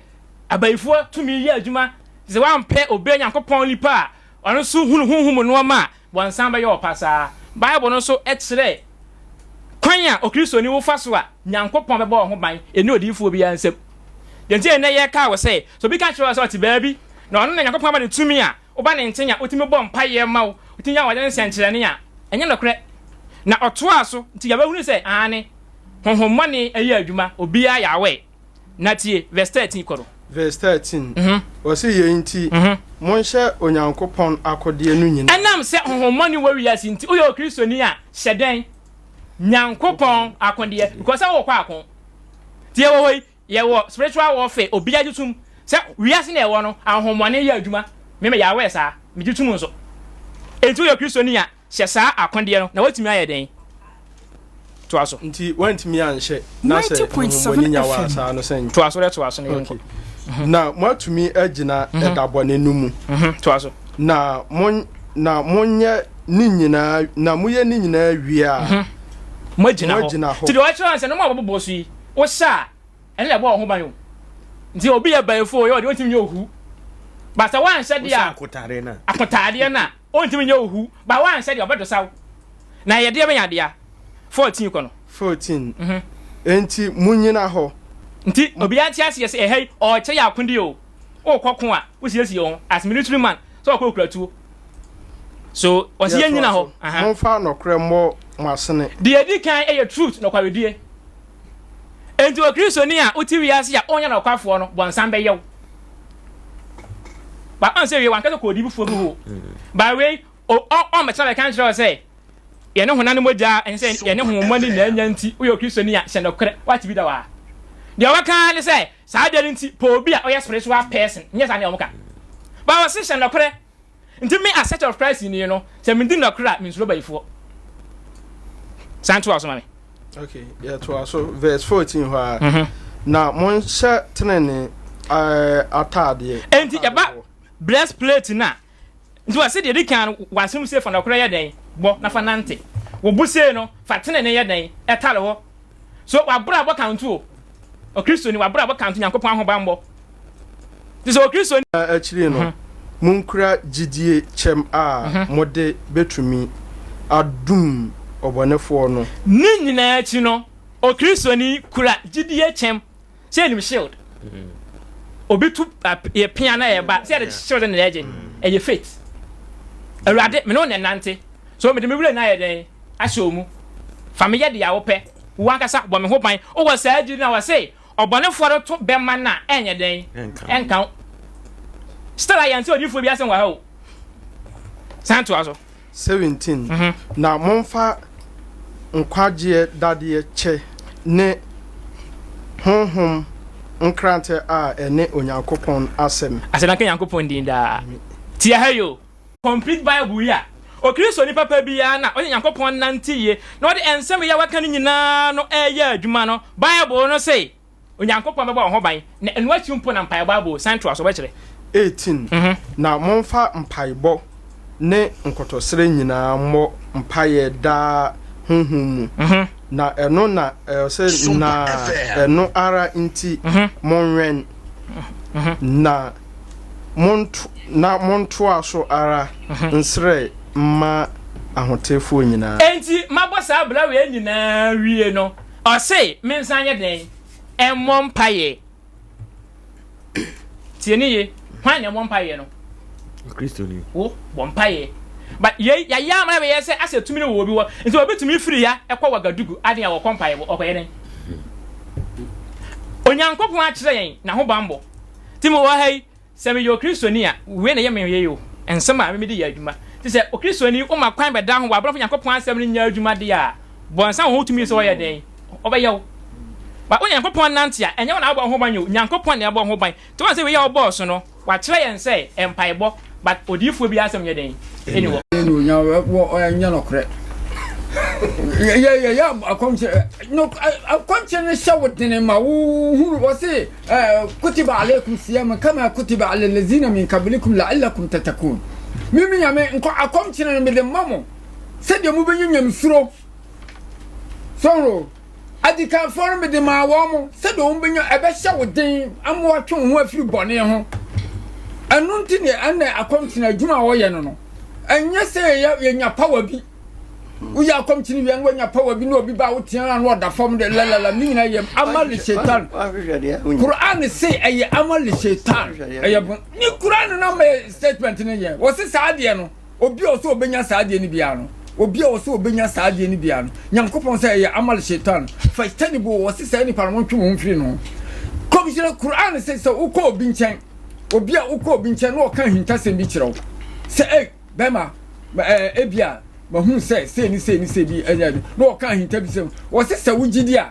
abaifo tumi yi adwuma ze wan pɛ obe nyankopɔn lipa ɔno so hunuhunhum no ma bɔnsan bɛ yɛ ɔpasa bible no so ɛkyerɛ kwan a okristo wo fa so a nyankopɔn bɛ bɔ ho ban eni odifo bi yansem yɛnti ene yɛ ka wo say so bi ka kyerɛ so ɔte baabi na ɔno na nyankopɔn ba ne tumi a oba ne ntenya otimi bɔ mpa yɛ ma wo otinya wɔde ne sɛnkyerɛne a ɛnyɛ no korɛ na ɔtoa so nti yɛ bahunu sɛ ane honhommɔne ayi adwuma obi a yawe na tie verse 13 kɔro verse 13 wɔse yɛ nti monhyɛ onyankopɔn akodie no nyina ɛnam sɛ honhommɔne wɔ wiase nti woyɛ okristoni a hyɛdɛn nyankopɔn akodie because wo kɔ akon tie wo hoi yɛwɔ spiritual warfare obi agyetum sɛ wiase na ɛwɔ no honhommɔne yɛ adwuma meme yawe saa megyetum nso enti yo Kristo ni a hye saa akonde no na watumi aye den to aso nti wantimi anhye na se 90.7 nyawa saa no sen to aso no yonko na mwatumi agina edabone numu to aso na monye ni nyina na moye ni nyina wia magina ho ti do acho anse no mabobo so yi wo sha ene le bo ho ban yo nti obi ya bayefo yo de wotimi nyohu bata wan hye de a akotare na ontimi nyohu ba wan hye de obedo saw na ye de benya de a 14 kono 14 enti munyina ho nti obi anti ase se ehei o che ya akonde o kokko a wo siesie ho as military man so okokuratu so osi yanyina ho monfa nokre mo masene de edi kan eye truth no kwawedie enti o Kristo ni a uti wiase ya onya na kwafo no bonsan be yew ba an se wi wan ka ko odibufu bi ho ba we o me try kan try say ye ne honane moja en say ye ne honmani na anya nti o Kristo ni a hye nokre wati bi da wa de wa kan le say sa de nti po obi a o spiritual person nyesa ne o muka ba wa se hye nokre nti me a set of Christ ni no se me di nokre me nsuro bayifo santo aso mame. Okay, yeah, so verse 14 ho na mon sha tenene atade enti eba breastplate na nti wa se de kan wasem se fa na kora ye den bo na fa nante wo buse no fa tenene ye den etale ho so wa bra bo kanto o Kristo ni wa bra bo kanto Nyankopon ahobambo ti so o Kristo ni achiri no munkura Gyedie chem a mode betumi adum obonefo no ni nyina achi no o Kristo ni kura Gyedie chem se nim shield obitu ye pia na ye ba se de shield na leje e faith awurade me no nante so me de me wure na ye den ahye mu family de ya wo pe wo akasa bo me ho ban o wo saa Gyedie na wo se obonefo ro to be ma na enye den enkan stara yanti odifo bi asen wa ho santo aso 17 na monfa nkwaje dade che ne honhom nkrante a ene Onyankopon asem asena kan Nyankopon din da tia hayo complete bible ya o Kristo ni papa bi ya na Onyankopon nantiye na ode ensem ya waka ni nyina no eya adwuma no bible no say Onyankopon beba ho ban na enu achimpo na mpa bible santo aso ba kire 18 na monfa mpaibo ne nkotosere nyina mo mpaye da honhom na eno na se na eno ara inti monwen na monto aso ara nsre ma ahotefo nyina enti mabosa bla we nyina wie no o se mensanye den emmom mpaye tieniye hwan ne mmom mpaye no Kristo ni wo bompaye but ye ya mara be ye se ase tumi ne wo bi wo nti obi tumi firi ya ekwa wagadugu ade ya wo kompaye wo okoye den Onyankopon a kire yen na ho bambo timi wo hai se me yo Kristo ni a we na ye me ye yo ensem a me di ya adwuma ti se o Kristo ni o makwan be da ho wa brofo Nyankopon asem ni nya adwuma de ya bonsan ho tumi se wo ye den obaye ba Onyankopon nante a enye na abo ho ban yo Nyankopon na abo ho ban to wa se we ya boss no wa kire yen se empaibo but odifo bi asem ye den anyway no nya wo nya no kre ya akonche no akonche ne shawdene ma hu wasi kutiba alaykum siyam kama kutiba ala allazina min qablikum la'allakum tatakun mimi nyame nko akonche ne me de mamo se de mu benyam suro sonro adika for me de ma wo mo se de mu benya ebe shawden amo atwe ho afiri bone ho anu nti ne ana akonche na adwuma wo ye no enye se ye nya power bi we are come to the when your power be no be about and what the form the la mean I am amal shaitan Quran say I am amal shaitan I am ni Quran na me statement ni ye wo se saade no obi o so obenya saade ni bia no obi o so obenya saade ni bia no Nyankopon say I am amal shaitan faitani bo wo se say ni parliament mo mfiri no come Quran say so uko obi nchen obi a uko obi nchen no kan hintasem bi kirew say bema ebia mahun say bi anya no kan hinta bi sem wo se sawu Gyedie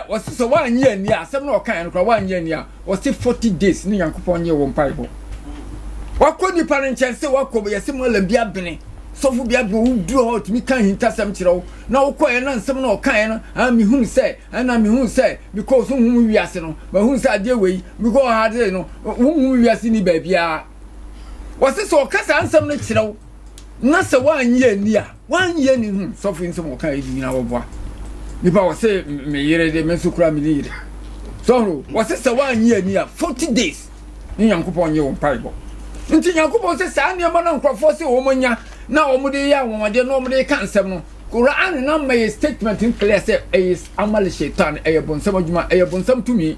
wo se so wan ye ani asem no kan no kra wan ye ani a wo se 40 days ni Nyankopon ye wo mpaibo Wako nipa no nkyɛn sɛ wako yɛsɛ mo la bia bene sɔfo bia bene wo duro hɔ tumi kan hintasɛm kyerɛ wo na wokɔ yɛ na nsɛm na ɔkan no a mehunu sɛ ana mehunu sɛ because wo hu wiase no mahunu sɛ adeɛ wei because ha de no wo hu wiase ni baabia wɔse sɛ ɔkasa nsɛm no kyerɛ wo na sɛ wanyɛ ni a wanyɛ ni hu sɔfo nsɛm ɔkan yi nyina wɔboa nipa wɔse me yere de me so kura me yere so wɔse sɛ wanyɛ ni a 40 days ni Nyankopɔn nyɛ wo mpaebɔ nti Nyankopɔn sɛ saa nneɛma na nkrɔfoɔ sɛ wɔn nya na wɔn de yɛ wɔn na wɔn de ka nsɛm no Quran na ma statement in clear sɛ ɛyɛ amal shaitan ɛyɛ bonsam adwuma ɛyɛ bonsam tumi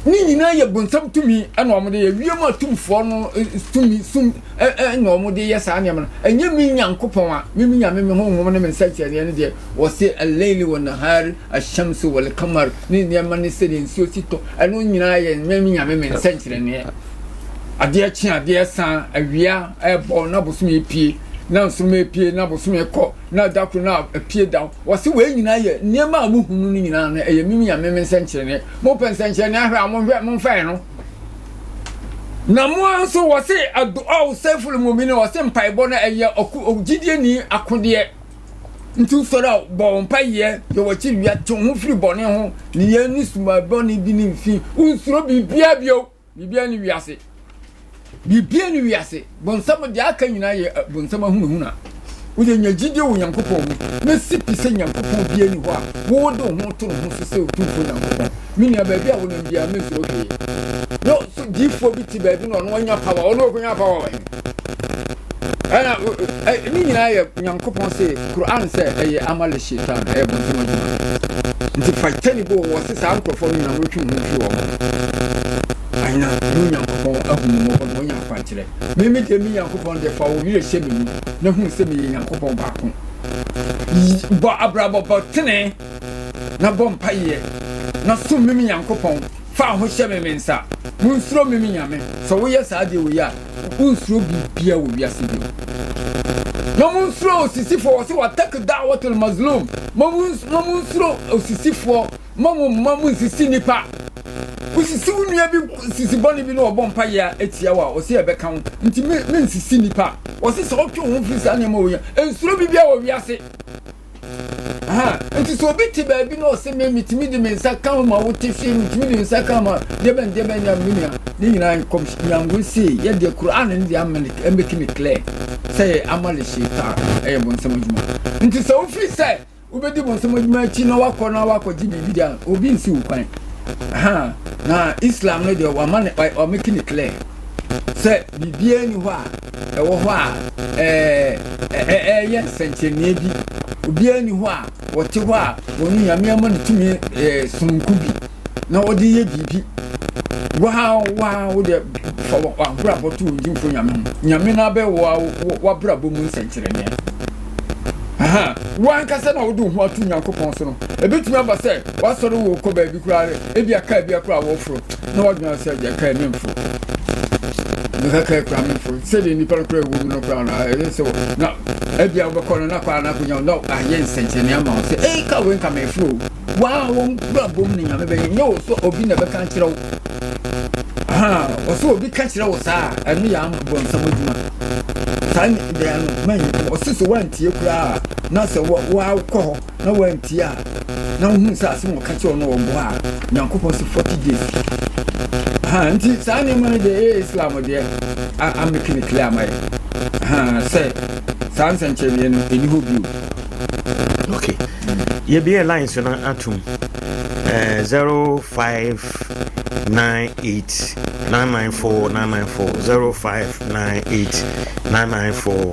ni nyina yɛ bonsam tumi ɛna wɔn de yɛ wiem atumfoɔ no tumi sum ɛna wɔn de yɛ saa nneɛma no ɛnyɛ mi Nyankopɔn a mi nyame me ho wɔn ne me nsa kyerɛ ne deɛ wɔse al-layli wan-nahar ash-shamsu wal-qamar ni nneɛma ne sɛ de nsuo titɔ ɛno nyinaa yɛ mi nyame me nsa kyerɛ ne adeɛ kye adeɛ san awia ɛbɔ na bosom epie na nsom epie na bosom ekɔ na dakro na epie daw wɔse wei nyinaa yɛ nneɛma a muhunu no nyinaa no ɛyɛ mimi ya meme nsɛnkyerɛne mo pɛnsɛnkyerɛne ahwɛ a mo hwɛ mo mfɛn no na mo nso wɔse ado saful mu'minin wɔse mpaebɔ na ɛyɛ Gyedie ni akodeɛ nti sɔrɔ a bɔ mpaeɛ yɛ wɔkyi wia te ho firi bɔne ho ne yɛ ni suma bɔne bi ne mfi unsuro bibia bio bibia ni wiase bibia ni wiase bonsam de aka nyina ye bonsam ahunahuna wo de nya Gyedie wo Nyankopɔn mu na sipi se Nyankopɔn bia ni ho a wo de ho to ho so se otumfo Nyankopɔn minia ba bia wo na bia me suro hwe no so difo bi ti ba bi no no anya power ono okonya power wa ana ni nyina ye Nyankopɔn se Quran se eye amal shaitan e bonsam adwuma nti fightani bo wo se sa nkrofo ni na wotwe ho fi wo aina ni Nyankopɔn ahunu mo ko nya fa kyerɛ mimi de mi Nyankopɔn de fa wo wi ehye mi na hu se mi Nyankopɔn baako ba abrabo botene na bom paye na so mimi Nyankopɔn fa ho hye me nsa munsuro mimi nyame so wo yɛ saa de wo ya unsuro bibia wo wiase bi no munsuro osisifo se watak da'watul mazlum munsuro osisifo mamu sisi nipa usisi unua bi sisi bɔne bi no ɔbɔ ya etia wa o se ebe kan nti me nsisi nipa o se so otwe ho firi sa nneɛma wo ya ensuro bibia wo wiase nti so obi ti ba bi no se me mitimi de me nsa kan ma wo te fi mitimi de nsa kan ma de ben ya minia ni nyina kom nyango se ye de Quran ni de amane make me clear say amal shaitan bonsam adwuma nti so fi say ubedi bonsam adwuma chi na wakɔ di bibidia obi nsi wo kwan na Islam no de wa man o make it clear say bibia ni ho a ɛwɔ hɔ a yɛ nsɛnkyerɛnne bi obia ni ho a wɔte hɔ a wɔn nyame ama ne tumi sunku bi na wɔde yɛ bibi wo de fa wa boto ojimfo nyame na bɛ wa brabo mu nsɛnkyerɛnne wan kasa na wodu ho atu Nyankopɔn so no ebetumi aba sɛ wasɔre wo kɔ ba bi kura ebi aka bi akura wo foro na waduna sɛ ya ka ne mfo na ka kura me mfo sɛ de nipa kura wo no kura na sɛ na ebi abɛkɔ no na kwa na kunya no ayɛ nsɛnkyerɛnne ama wo sɛ ka wo nka me foro wa wo bra bom ne nyame bɛ nyɛ wo so obi na bɛka kyerɛ wo wo so obi ka kyerɛ wo saa ɛno yɛ am bonsam adwuma san de ano man wo so wantie kura na sɛ wa kɔ na wantie a na hu sɛ asem wo ka kyerɛ no wo bo a Nyankopɔn se 40 days nti saa ne man de Islam de am make it clear mai sɛ saa nsɛnkyerɛnne no ɛni hɔ bio okay ye be lines na atum 0598 994 0598 994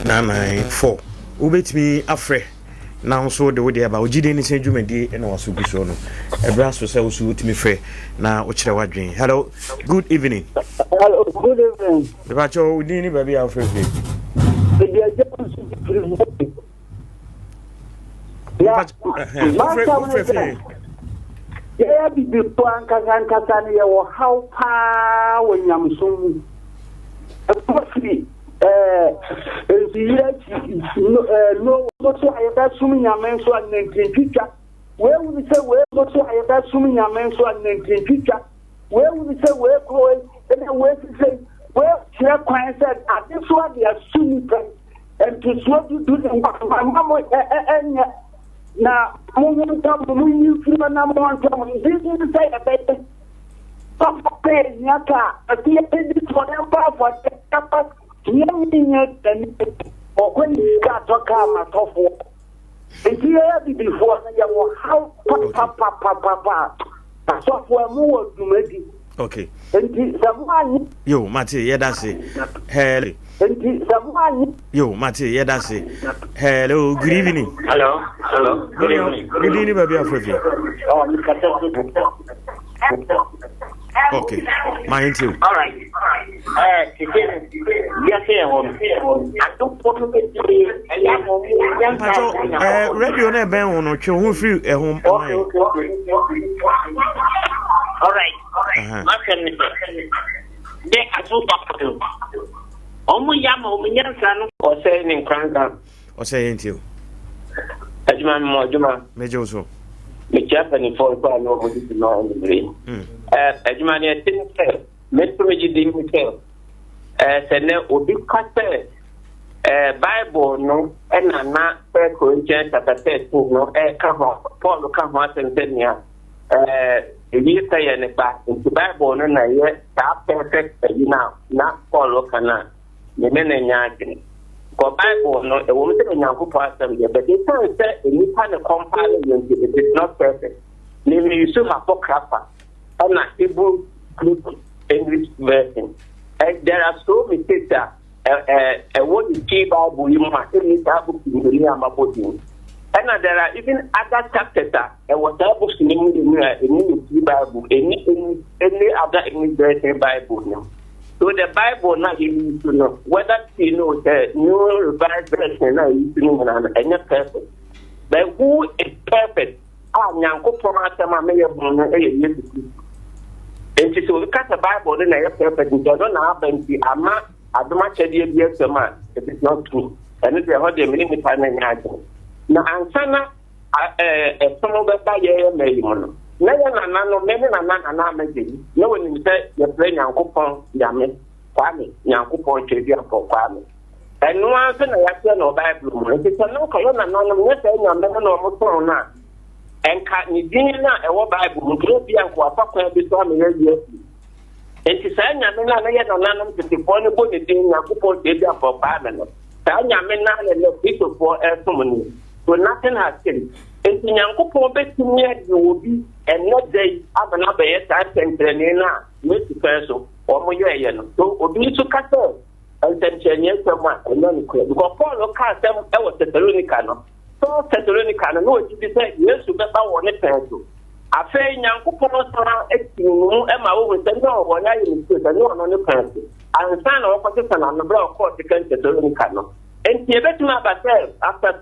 994 ubetimi afre na nso de wo de aba Gyedie ni sen dwumadi na waso gu so no ebra so se wo so utimi frɛ na wo kyerɛ wadwen. Hello, good evening. Hello, good evening. The bacho udi ni baby afre frɛ yeah, before Ankasa, you were how far when Yamsum. Mostly, no, so I have assuming your men so and then future. Where would you say, where so I have assuming your men so and then future? Where would you say, where going, and then where to say, Well, Kwan said, I just want the assumed and to sweat to do my mama and now, moving to you feel an amount of this is say a better. Some pay Yaka, a dear for them for the young or when you got to come at all. And here before how papa. Software more to make it. Okay. And someone. Yo, Mati, yeah, that's it. Hello. And someone. Yo, Mati, yeah, that's it. Hello, good evening. Hello. Good evening. Good evening, baby. Okay, mine too. All right. Yes, I don't want to radio na ben wono twe ho free home. Okay. All right. My friend, they are so popular. Omo yama omo nyansa no o say nin kranka. O say enti. Ajuma mo ajuma. Mejo so. Me Japanese for no mo di no on the brain. Ajuma ne tin say metro Gyedie mi say se ne obi kase Bible no na 1 Corinthians chapter 13 no ka ho Paul ka ho asentenia ebi say ne ba in Bible no na ye ta perfect na Paul kana ne nya agene ko Bible no e wo me say Nyankopɔn asem ye but it say any kind of compile it is not perfect ne me use apocrypha na Hebrew English version and there are so many things that what the Bible you must read that book in the Bible. And there are even other chapters that what that book in the Bible, any other English version Bible. So the Bible now you need to know whether you know the new revised version now you know and perfect. But who is perfect? Nyankopɔn asɛm a meyɛ ho no ɛyɛ Yesu Kristo. Enti so we cut the Bible then I perfect nti ɔno na abanti ama adoma kyɛdeɛ bi asɛm a it is not true. And it's a hɔ de millimeter na nyaagye. Na ansa na ɛsom bɛba yɛyɛ mɛyi mu no. Na yɛ nana no mɛne nana amagye yi. Na wɔnim sɛ yɛfrɛ Nyankopɔn Nyame Kwame Nyankopɔn twɛdi afɔ Kwame. Ɛno ara na yɛafrɛ no Bible mu. Nti sɛ no kɔyɛ nana no nyɛ sɛ Nyame na ɔmo tɔn no a enka ni din na ewo Bible mu kro bia nko afa kwa bi so amenya wie enti sa Nyame na ye nananam tetifo ne bo ne din Nyankopɔn de bia for ba me no sa Nyame na le pitofo esom ni so nothing has changed enti Nyankopɔn betumi ade obi eno dai abana be ye sa tentrene na wetu fa so o mo ye no so obi so kasa tentrene sama eno ni ko because Paul ka sem e wo Thessalonica no so Thessalonica no Gyedie say Yesu beba wo ne penso afei Nyankopɔn sara etinu e ma wo sɛ no wo ya yi so sɛ no ne penso ansa na wo kɔte sana no bra ko te kan Thessalonica no enti ebetuma ba sɛ after